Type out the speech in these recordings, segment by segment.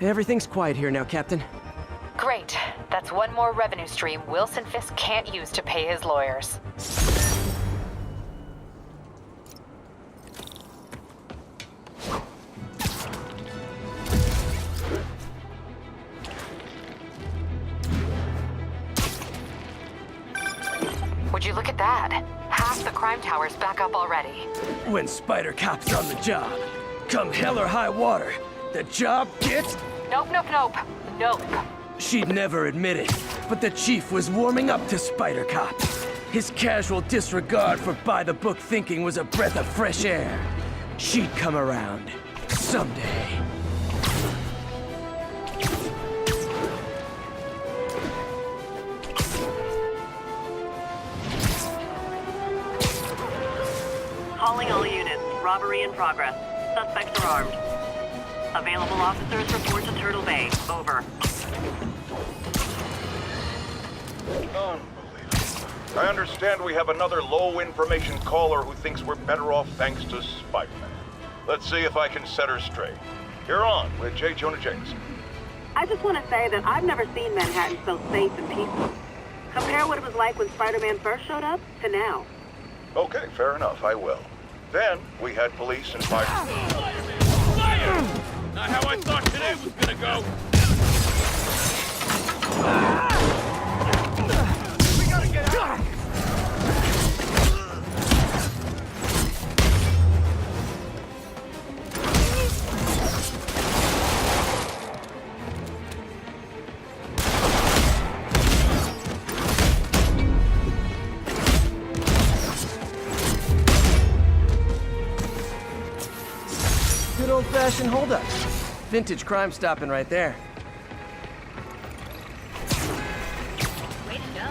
Everything's quiet here now, Captain. Great. That's one more revenue stream Wilson Fisk can't use to pay his lawyers. Would you look at that? Half the crime tower's back up already. When Spider Cop's on the job, come hell or high water, the job gets... Nope, nope, nope. Nope. She'd never admit it, but the Chief was warming up to Spider Cop. His casual disregard for by-the-book thinking was a breath of fresh air. She'd come around. Someday. Calling all units. Robbery in progress. Suspects are armed. Available officers report to Turtle Bay. Over. Unbelievable. I understand we have another low-information caller who thinks we're better off thanks to Spider-Man. Let's see if I can set her straight. You're on with J. Jonah Jameson. I just want to say that I've never seen Manhattan so safe and peaceful. Compare what it was like when Spider-Man first showed up to now. Okay, fair enough, I will. Then, we had police and fire... Fire! Not how I thought today was gonna go! We gotta get out! Good old-fashioned holdup. Vintage crime stopping right there. Way to go.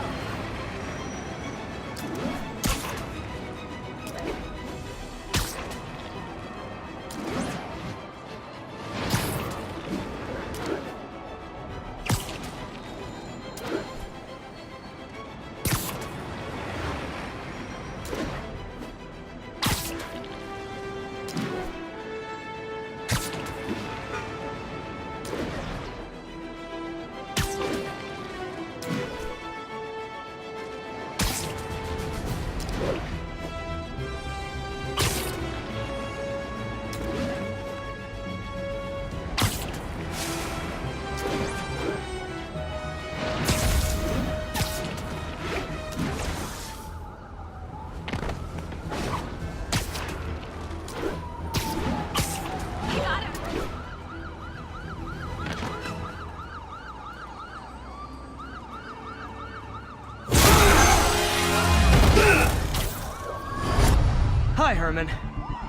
Hi, Herman.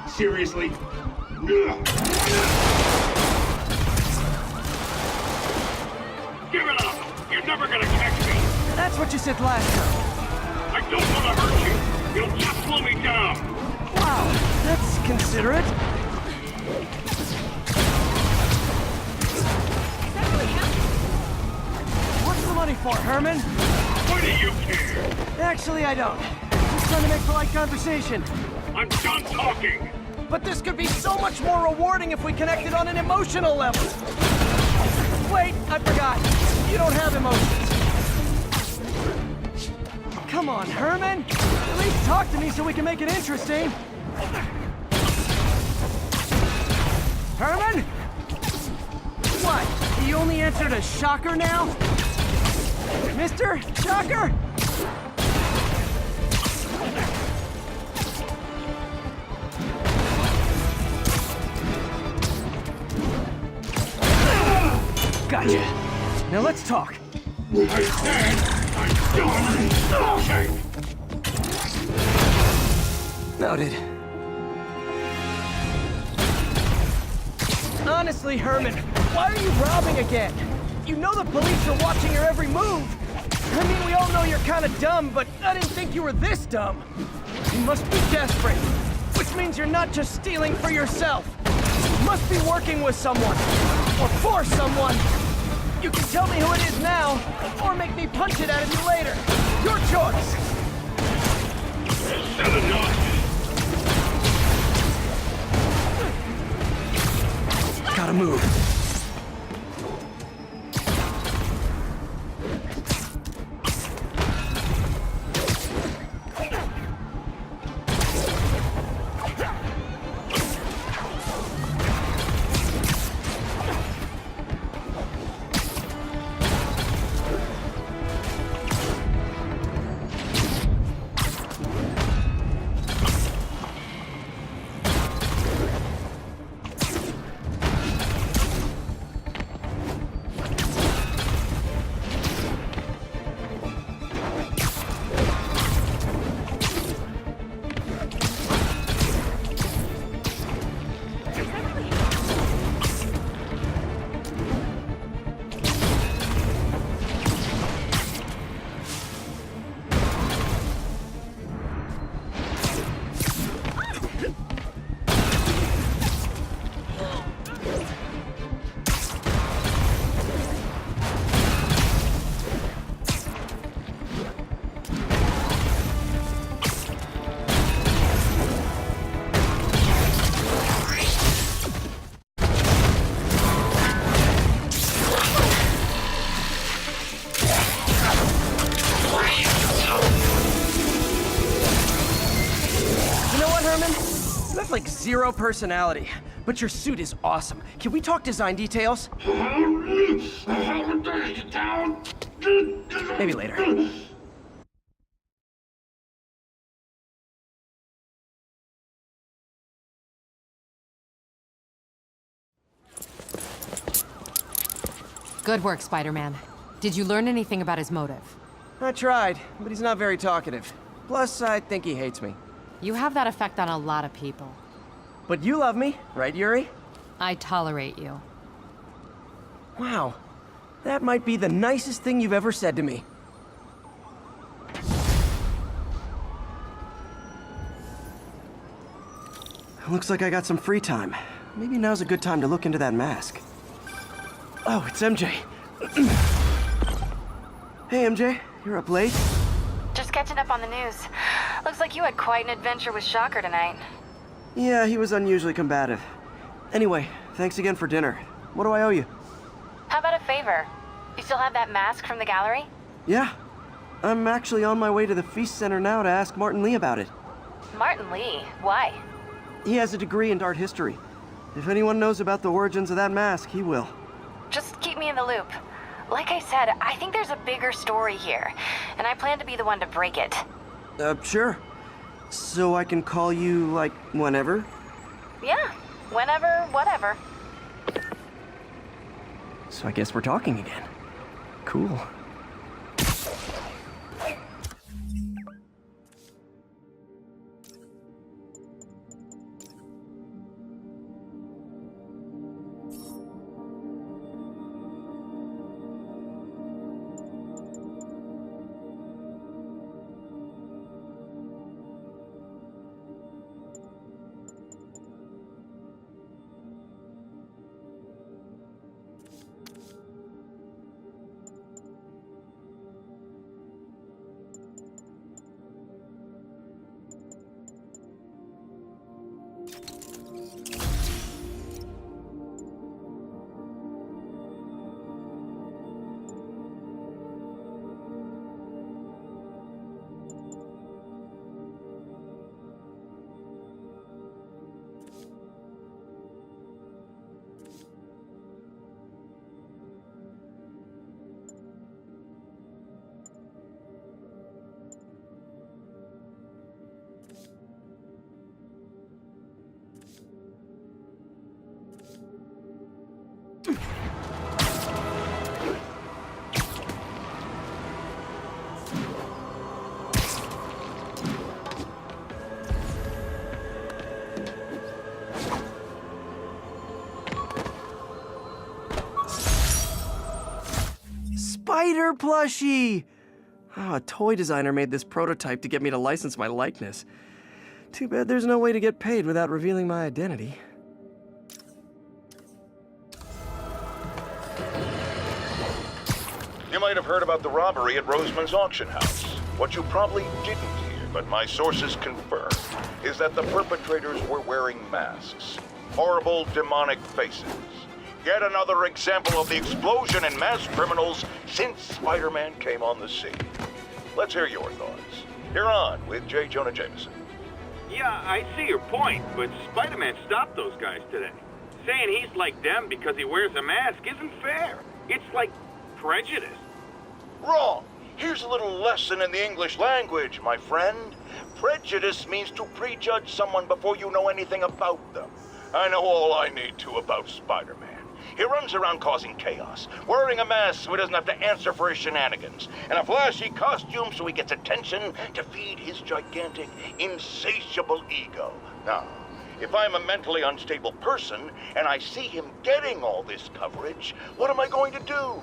Seriously? Give it up! You're never gonna catch me! That's what you said last time. I don't want to hurt you! You'll just slow me down! Wow, that's considerate. What's the money for, Herman? Why do you care? Actually, I don't. Just trying to make polite conversation. I'm done talking! But this could be so much more rewarding if we connected on an emotional level. Wait, I forgot. You don't have emotions. Come on, Herman. At least talk to me so we can make it interesting. Herman? What? You only answered a shocker now? Mr. Shocker? Gotcha. Now let's talk. I said I'm done talking! Noted. Honestly, Herman, why are you robbing again? You know the police are watching your every move. I mean, we all know you're kind of dumb, but I didn't think you were this dumb. You must be desperate, which means you're not just stealing for yourself. You must be working with someone, or for someone. You can tell me who it is now, or make me punch it out of you later. Your choice. Is that enough? Gotta move. You have like zero personality, but your suit is awesome. Can we talk design details? Maybe later. Good work, Spider-Man. Did you learn anything about his motive? I tried, but he's not very talkative. Plus, I think he hates me. You have that effect on a lot of people. But you love me, right, Yuri? I tolerate you. Wow. That might be the nicest thing you've ever said to me. Looks like I got some free time. Maybe now's a good time to look into that mask. Oh, it's MJ. Hey, MJ. You're up late? Just catching up on the news. Looks like you had quite an adventure with Shocker tonight. Yeah, he was unusually combative. Anyway, thanks again for dinner. What do I owe you? How about a favor? You still have that mask from the gallery? Yeah. I'm actually on my way to the Feast Center now to ask Martin Lee about it. Martin Lee? Why? He has a degree in art history. If anyone knows about the origins of that mask, he will. Just keep me in the loop. Like I said, I think there's a bigger story here, and I plan to be the one to break it. Sure. So I can call you, like, whenever? Yeah, whenever, whatever. So I guess we're talking again. Cool. Spider plushie! Oh, a toy designer made this prototype to get me to license my likeness. Too bad there's no way to get paid without revealing my identity. You might have heard about the robbery at Roseman's auction house. What you probably didn't hear, but my sources confirm, is that the perpetrators were wearing masks. Horrible, demonic faces. Yet another example of the explosion in mass criminals since Spider-Man came on the scene. Let's hear your thoughts. You're on with J. Jonah Jameson. Yeah, I see your point, but Spider-Man stopped those guys today. Saying he's like them because he wears a mask isn't fair. It's like prejudice. Wrong. Here's a little lesson in the English language, my friend. Prejudice means to prejudge someone before you know anything about them. I know all I need to about Spider-Man. He runs around causing chaos, wearing a mask so he doesn't have to answer for his shenanigans, and a flashy costume so he gets attention to feed his gigantic, insatiable ego. Now, if I'm a mentally unstable person and I see him getting all this coverage, what am I going to do?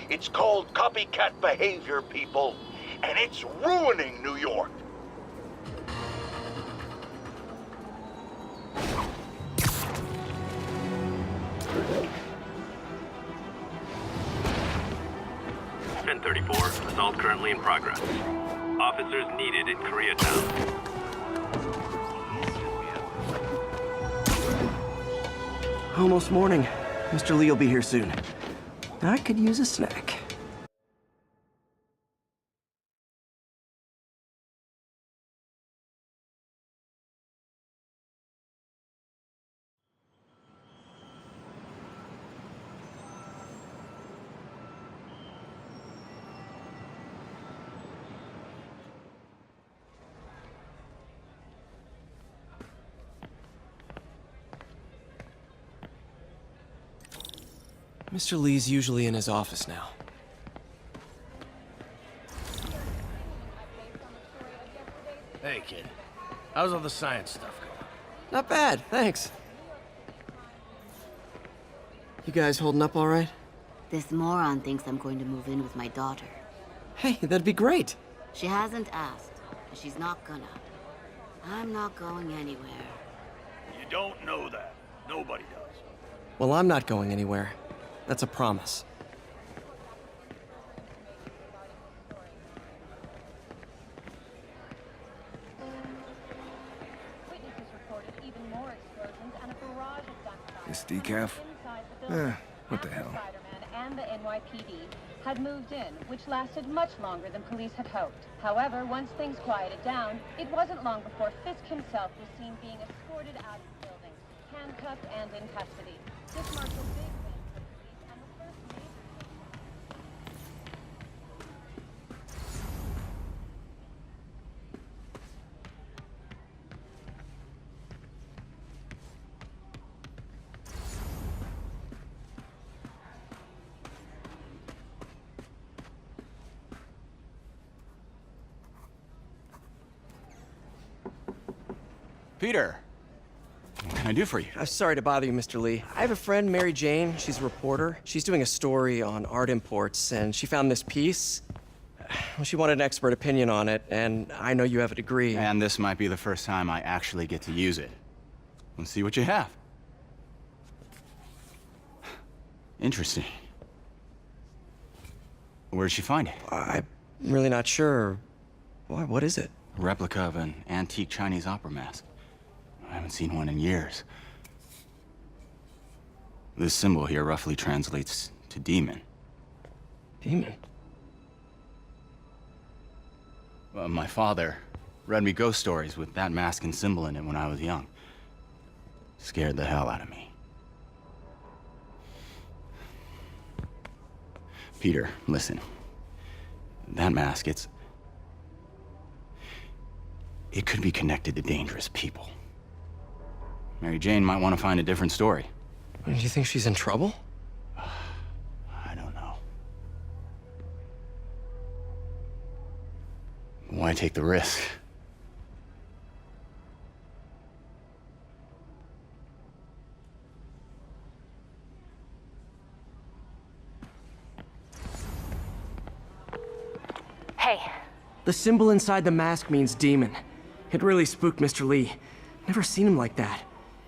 It's called copycat behavior, people, and it's ruining New York. .34, assault currently in progress. Officers needed in Koreatown. Almost morning. Mr. Lee will be here soon. I could use a snack. Mr. Lee's usually in his office now. Hey, kid. How's all the science stuff going? Not bad, thanks. You guys holding up all right? This moron thinks I'm going to move in with my daughter. Hey, that'd be great. She hasn't asked, but she's not gonna. I'm not going anywhere. You don't know that. Nobody does. Well, I'm not going anywhere. That's a promise. This decaf? What the hell? And the NYPD had moved in, which lasted much longer than police had hoped. However, once things quieted down, it wasn't long before Fisk himself was seen being escorted out of the building, handcuffed and in custody. This marked a big win for police and the first major... Peter, what can I do for you? I'm sorry to bother you, Mr. Lee. I have a friend, Mary Jane. She's a reporter. She's doing a story on art imports, and she found this piece. Well, she wanted an expert opinion on it, and I know you have a degree. And this might be the first time I actually get to use it. Let's see what you have. Interesting. Where'd she find it? I'm really not sure. Why, what is it? A replica of an antique Chinese opera mask. I haven't seen one in years. This symbol here roughly translates to demon. Demon? Well, my father read me ghost stories with that mask and symbol in it when I was young. Scared the hell out of me. Peter, listen. That mask, it could be connected to dangerous people. Mary Jane might want to find a different story. Do you think she's in trouble? I don't know. Why take the risk? Hey, The symbol inside the mask means demon. It really spooked Mr. Lee. Never seen him like that.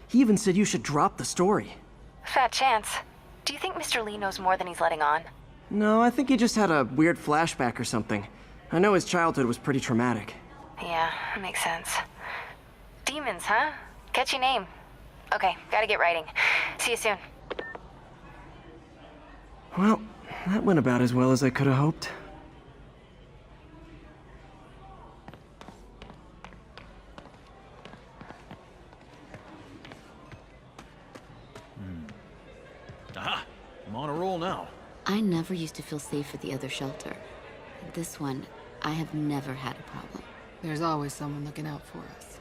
He even said you should drop the story. fat chance. Do you think Mr. Lee knows more than he's letting on? No, I think he just had a weird flashback or something. I know his childhood was pretty traumatic. Yeah, makes sense. Demons, huh? Catchy name. Okay, gotta get writing. See you soon. Well, that went about as well as I could have hoped. Aha! I'm on a roll now. I never used to feel safe at the other shelter. This one, I have never had a problem. There's always someone looking out for us.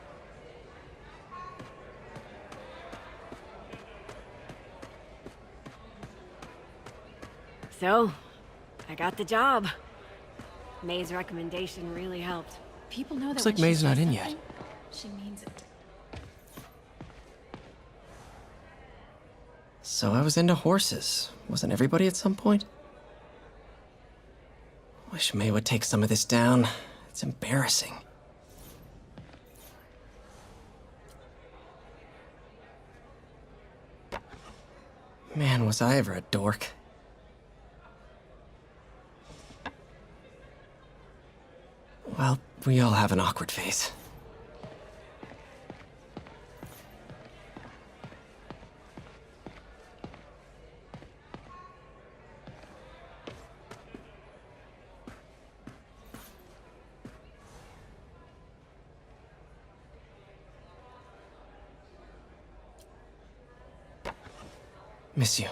So, I got the job. May's recommendation really helped. People know that Looks like May's not in yet. She means it. So I was into horses. Wasn't everybody at some point? Wish May would take some of this down. It's embarrassing. Man, was I ever a dork. Well, we all have an awkward phase. Miss you.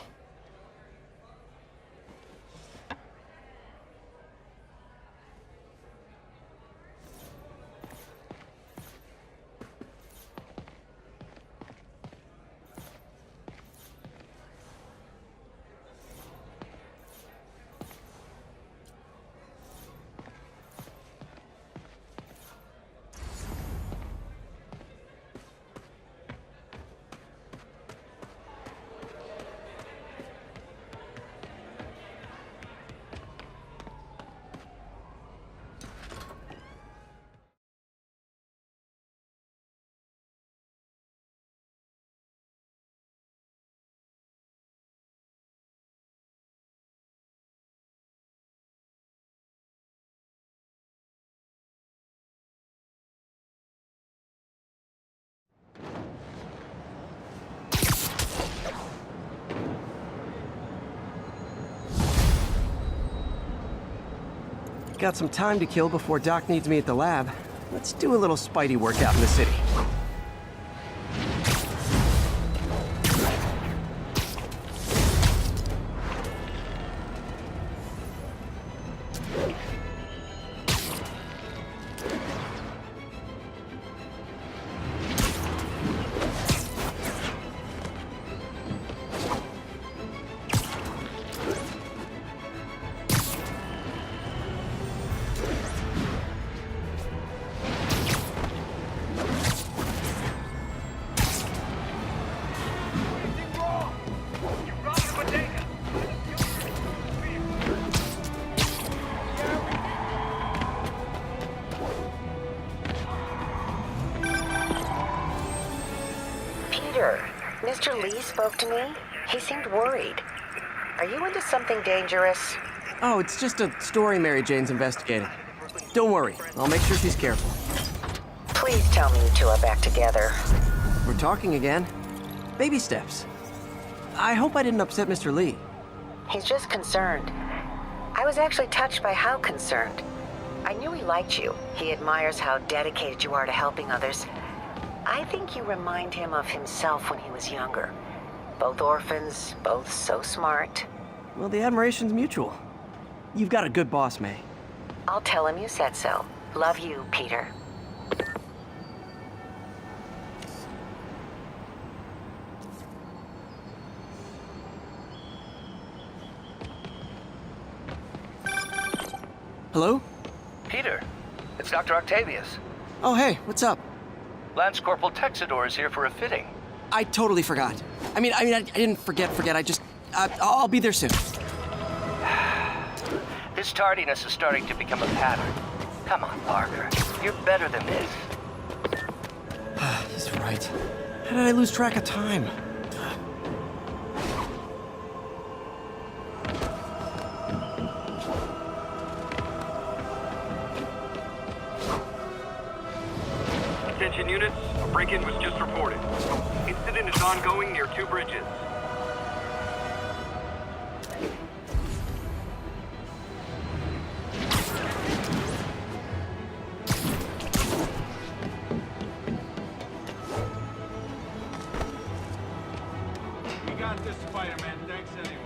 Got some time to kill before Doc needs me at the lab. Let's do a little Spidey workout in the city. Mr. Lee spoke to me. He seemed worried. Are you into something dangerous? Oh, it's just a story Mary Jane's investigating. Don't worry, I'll make sure she's careful. Please tell me you two are back together. We're talking again. Baby steps. I hope I didn't upset Mr. Lee. He's just concerned. I was actually touched by how concerned. I knew he liked you. He admires how dedicated you are to helping others. I think you remind him of himself when he was younger. Both orphans, both so smart. Well, the admiration's mutual. You've got a good boss, May. I'll tell him you said so. Love you, Peter. Hello? Peter, it's Dr. Octavius. Oh, hey, what's up? Lance Corporal Texador is here for a fitting. I totally forgot. I didn't forget. I'll be there soon. This tardiness is starting to become a pattern. Come on, Parker. You're better than this. He's right. How did I lose track of time? Attention units, a break-in was just reported. Incident is ongoing near 2 bridges. We got this, Spider-Man. Thanks anyway.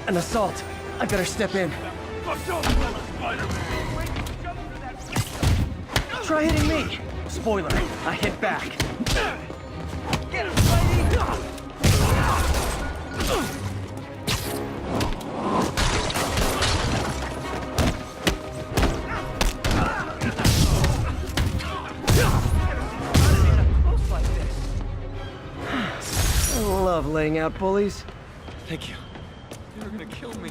An assault. I better step in. Try hitting me. Spoiler, I hit back. Get him, Spidey! I love laying out bullies. Thank you. They're gonna kill me.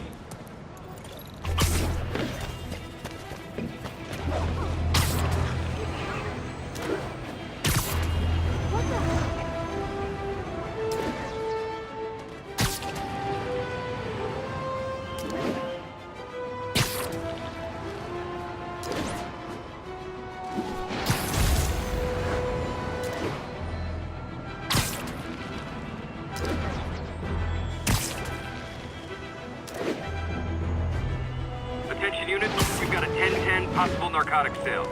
Attention units, we've got a 10-10 possible narcotics sale.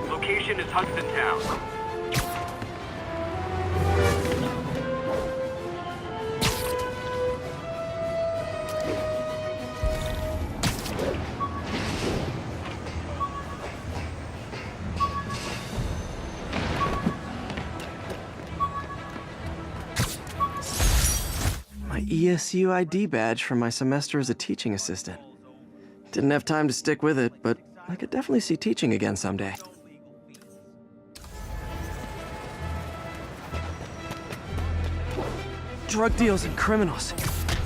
Location is Hudson Town. My ESU ID badge from my semester as a teaching assistant. Didn't have time to stick with it, but I could definitely see teaching again someday. Drug deals and criminals.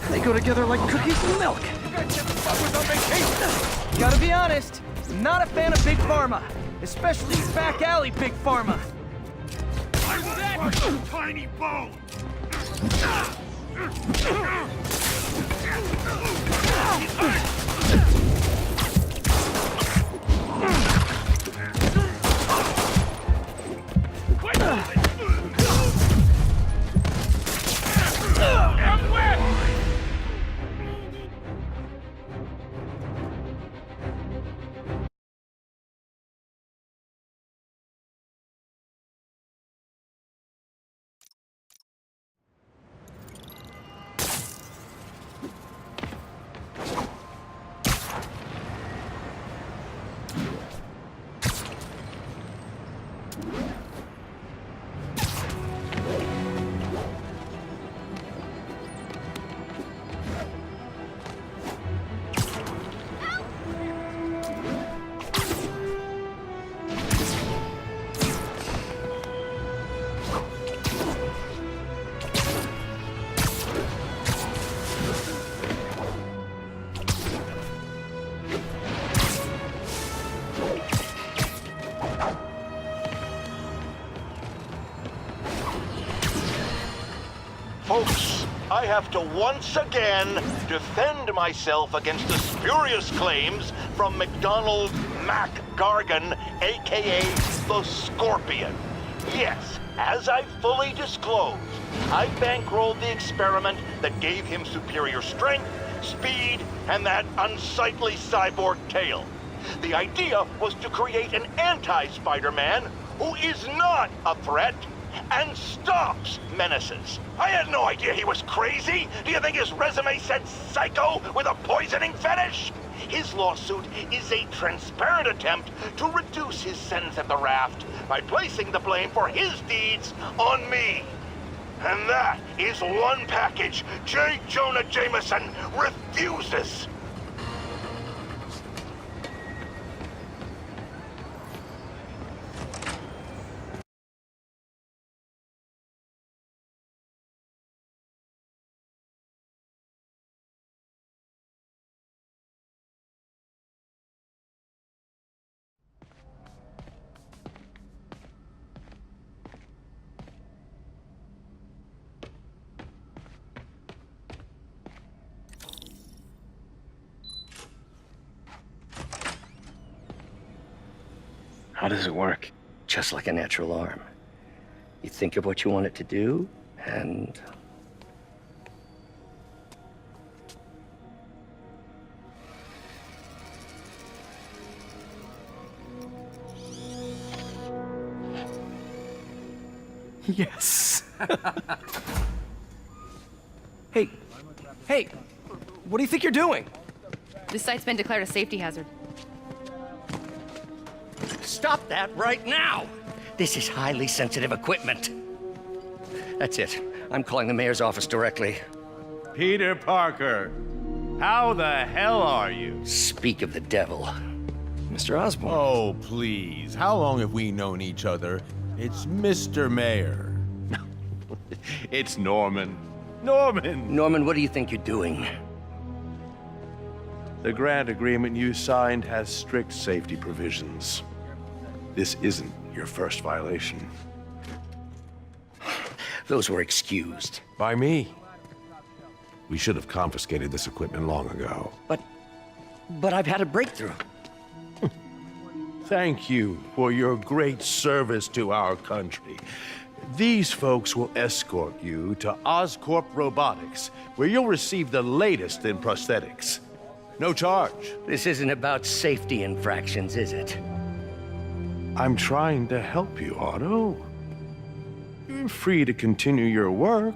They go together like cookies and milk. Gotta be honest, not a fan of Big Pharma. Especially back alley Big Pharma. I'm that tiny bone! Folks, I have to once again defend myself against the spurious claims from McDonald Mac Gargan, aka the Scorpion. Yes, as I fully disclosed, I bankrolled the experiment that gave him superior strength, speed, and that unsightly cyborg tail. The idea was to create an anti-Spider-Man who is not a threat and stops menaces. I had no idea he was crazy. Do you think his resume said psycho with a poisoning fetish? His lawsuit is a transparent attempt to reduce his sentence at the raft by placing the blame for his deeds on me. And that is one package J. Jonah Jameson refuses. How does it work? Just like a natural arm. You think of what you want it to do, and... Yes. Hey, What do you think you're doing? This site's been declared a safety hazard. Stop that right now! This is highly sensitive equipment. That's it. I'm calling the mayor's office directly. Peter Parker, how the hell are you? Speak of the devil. Mr. Osborn. Oh, please. How long have we known each other? It's Mr. Mayor. It's Norman. Norman! Norman, what do you think you're doing? The grant agreement you signed has strict safety provisions. This isn't your first violation. Those were excused. By me. We should have confiscated this equipment long ago. But I've had a breakthrough. Thank you for your great service to our country. These folks will escort you to Oscorp Robotics, where you'll receive the latest in prosthetics. No charge. This isn't about safety infractions, is it? I'm trying to help you, Otto. You're free to continue your work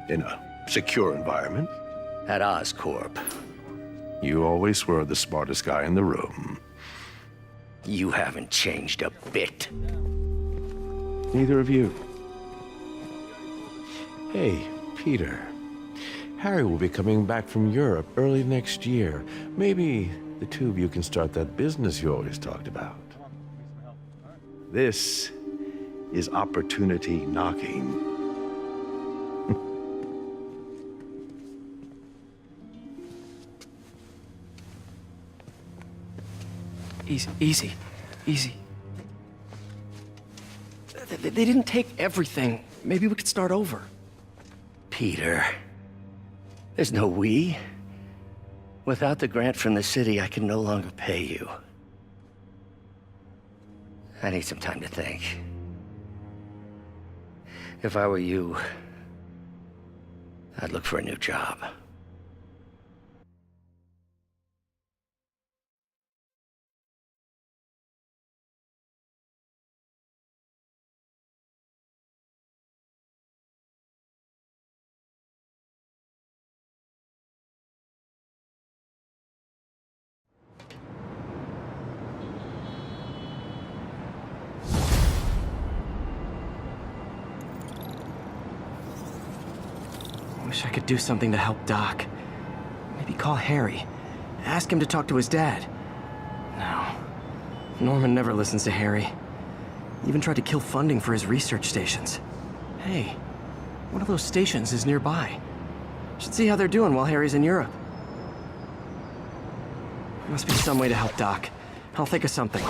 in a secure environment. At Oscorp. You always were the smartest guy in the room. You haven't changed a bit. Neither of you. Hey, Peter. Harry will be coming back from Europe early next year. Maybe the two of you can start that business you always talked about. This is opportunity knocking. Easy. They didn't take everything. Maybe we could start over. Peter, there's no we. Without the grant from the city, I can no longer pay you. I need some time to think. If I were you, I'd look for a new job. Wish I could do something to help Doc. Maybe call Harry. Ask him to talk to his dad. No. Norman never listens to Harry. Even tried to kill funding for his research stations. Hey, one of those stations is nearby. Should see how they're doing while Harry's in Europe. Must be some way to help Doc. I'll think of something.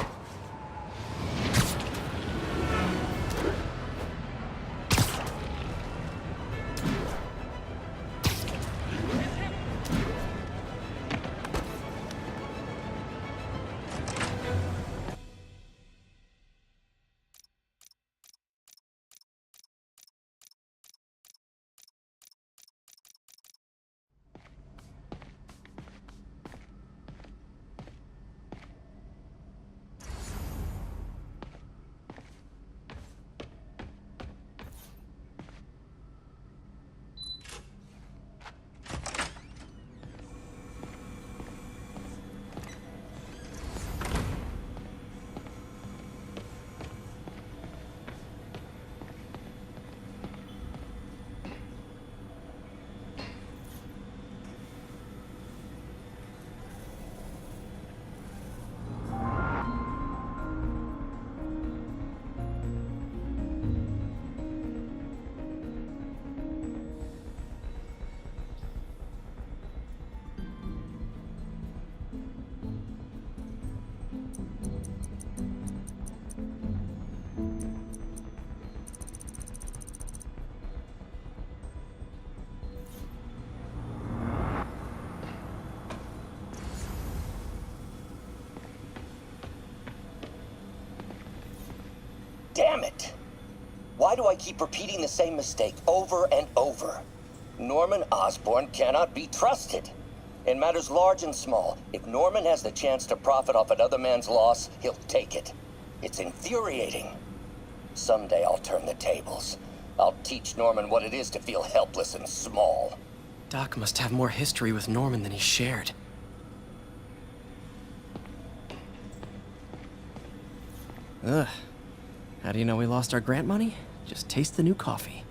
Damn it! Why do I keep repeating the same mistake over and over? Norman Osborn cannot be trusted. In matters large and small, if Norman has the chance to profit off another man's loss, he'll take it. It's infuriating. Someday I'll turn the tables. I'll teach Norman what it is to feel helpless and small. Doc must have more history with Norman than he shared. Ugh. How do you know we lost our grant money? Just taste the new coffee.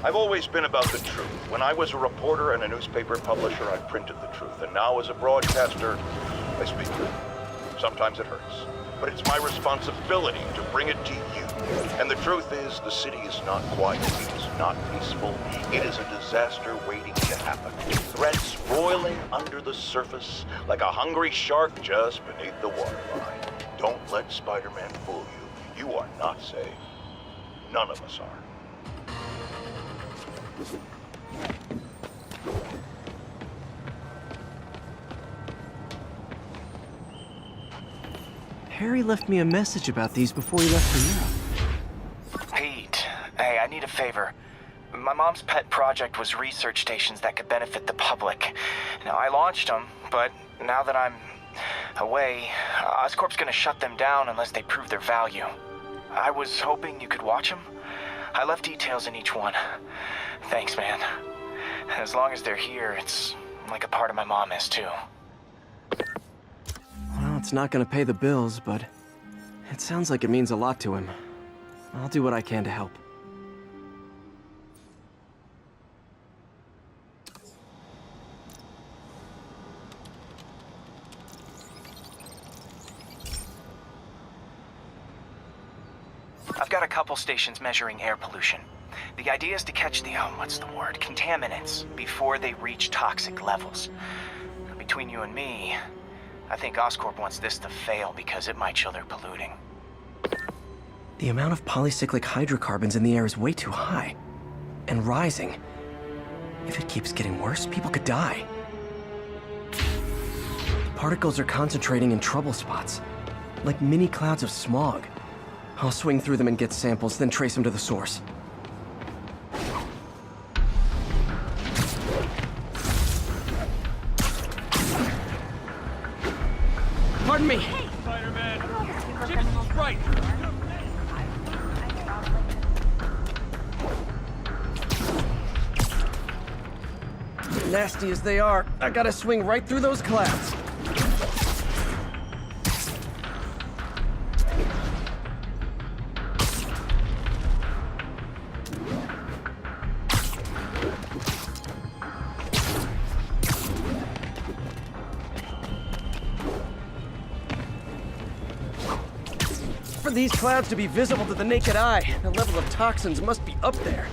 I've always been about the truth. When I was a reporter and a newspaper publisher, I printed the truth. And now as a broadcaster, I speak it. Sometimes it hurts. But it's my responsibility to bring it to you. And the truth is, the city is not quiet. It is not peaceful. It is a disaster waiting to happen. Threats roiling under the surface like a hungry shark just beneath the waterline. Don't let Spider-Man fool you. You are not safe. None of us are. Harry left me a message about these before he left for Europe. Pete, hey, I need a favor. My mom's pet project was research stations that could benefit the public. Now, I launched them, but now that I'm away, Oscorp's gonna shut them down unless they prove their value. I was hoping you could watch them. I left details in each one. Thanks, man. As long as they're here, it's like a part of my mom is, too. Well, it's not gonna pay the bills, but it sounds like it means a lot to him. I'll do what I can to help. I've got a couple stations measuring air pollution. The idea is to catch the, contaminants before they reach toxic levels. Between you and me, I think Oscorp wants this to fail because it might show they're polluting. The amount of polycyclic hydrocarbons in the air is way too high. And rising. If it keeps getting worse, people could die. The particles are concentrating in trouble spots, like mini clouds of smog. I'll swing through them and get samples, then trace them to the source. Pardon me! Hey, Spider-Man! Jimmy's right! Nasty as they are, I gotta swing right through those clouds. For these clouds to be visible to the naked eye, the level of toxins must be up there.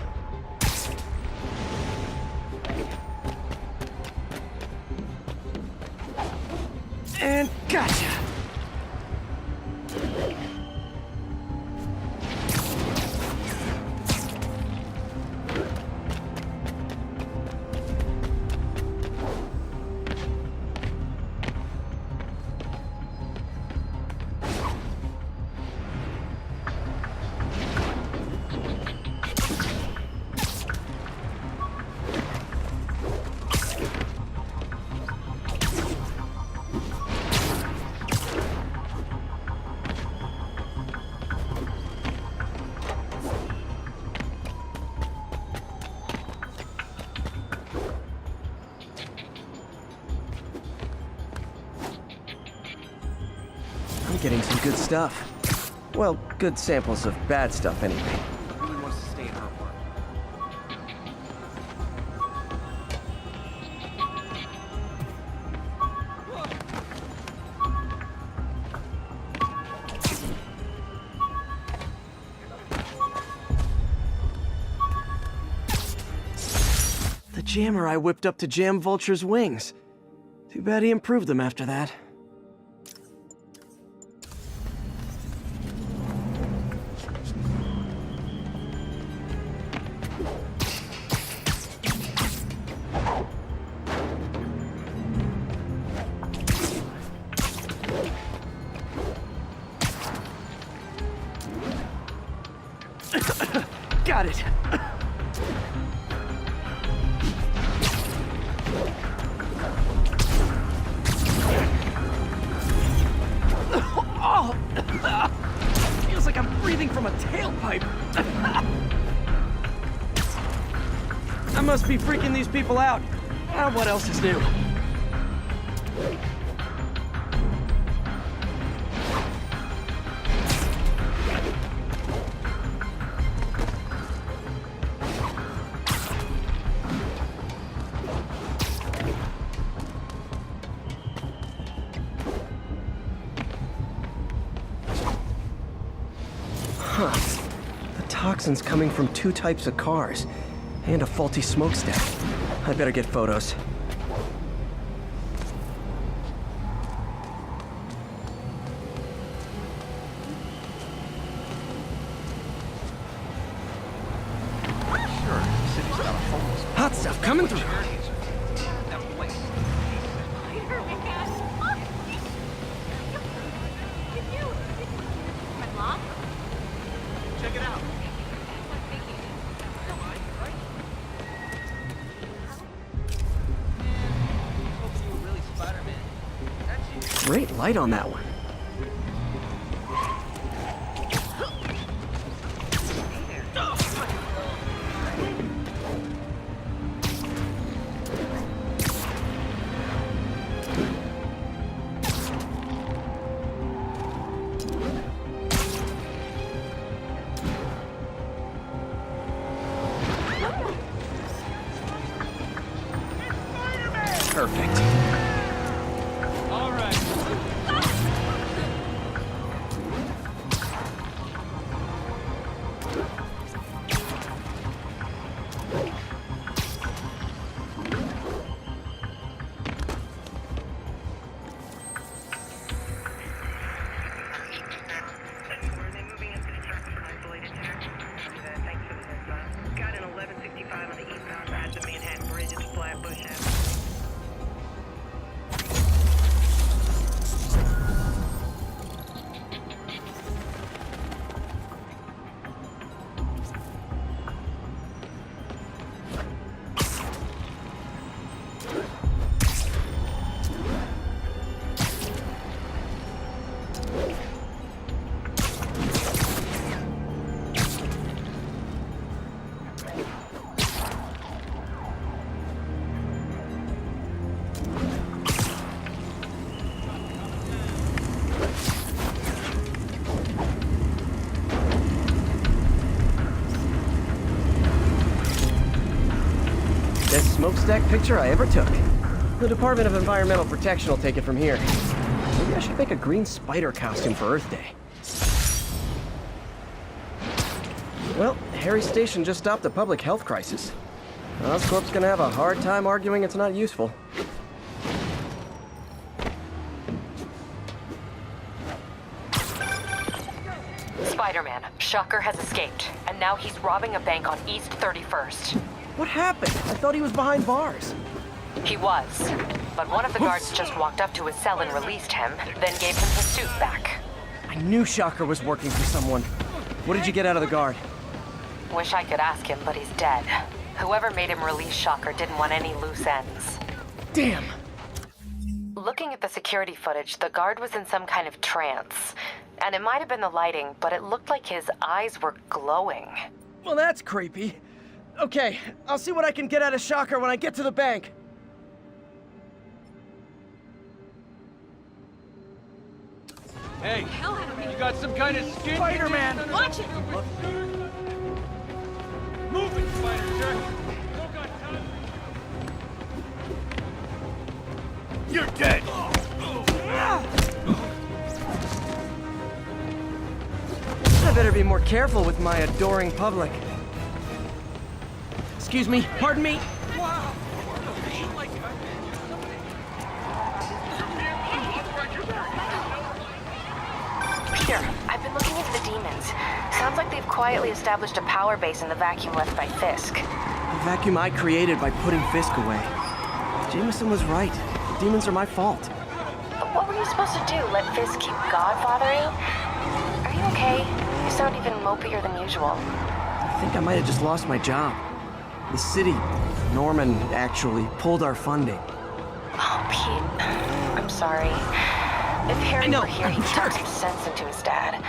And gotcha! Getting some good stuff. Well, good samples of bad stuff anyway. Really wants to stay in her apartment. jammer I whipped up to jam Vulture's wings. Too bad he improved them after that. Got it. Oh! Feels like I'm breathing from a tailpipe. I must be freaking these people out. What else is new? The toxin's coming from 2 types of cars, and a faulty smokestack. I better get photos. Hot stuff coming through. Check it out. Great light on that one. Perfect. All right. Got an 1165 on the eastbound side of the Manhattan Bridge at the Flatbush Avenue. Best smokestack picture I ever took. The Department of Environmental Protection will take it from here. Maybe I should make a green spider costume for Earth Day. Well, Harry Station just stopped a public health crisis. Oscorp's gonna have a hard time arguing it's not useful. Spider-Man, Shocker has escaped, and now he's robbing a bank on East 31st. What happened? I thought he was behind bars. He was, but one of the guards just walked up to his cell and released him, then gave him his suit back. I knew Shocker was working for someone. What did you get out of the guard? Wish I could ask him, but he's dead. Whoever made him release Shocker didn't want any loose ends. Damn! Looking at the security footage, the guard was in some kind of trance. And it might have been the lighting, but it looked like his eyes were glowing. Well, that's creepy. Okay, I'll see what I can get out of Shocker when I get to the bank. Hey, you got some kind of skin? Spider-Man! Watch it! Move it, Spider-Jerk! Don't got time. You're dead! I better be more careful with my adoring public. Excuse me, pardon me. they've quietly established a power base in the vacuum left by Fisk. The vacuum I created by putting Fisk away. Jameson was right. Demons are my fault. What were you supposed to do? Let Fisk keep godfathering? Are you okay? You sound even mopier than usual. I think I might have just lost my job. The city, Norman, actually pulled our funding. Oh, Pete. I'm sorry. If Harry were here, he'd talk some sense into his dad.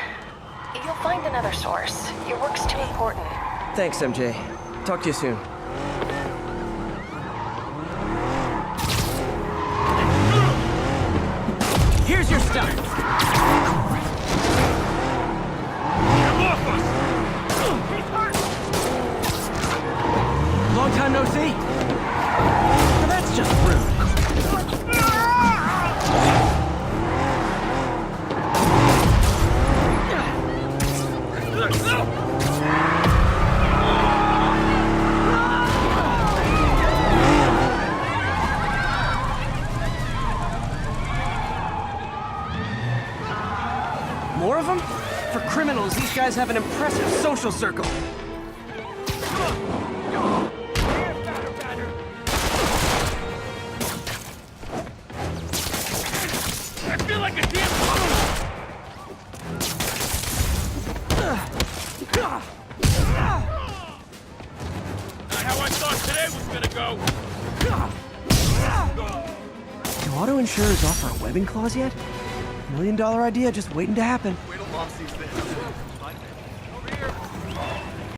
You'll find another source. Your work's too important. Thanks, MJ. Talk to you soon. Here's your stuff. Get off us! He's hurt! Long time no see. Well, that's just rude. More of them? For criminals, these guys have an impressive social circle. I feel like a damn fool! Not how I thought today was gonna go. Do auto insurers offer a webbing clause yet? $1 million idea just waiting to happen. Wait till Mom sees this.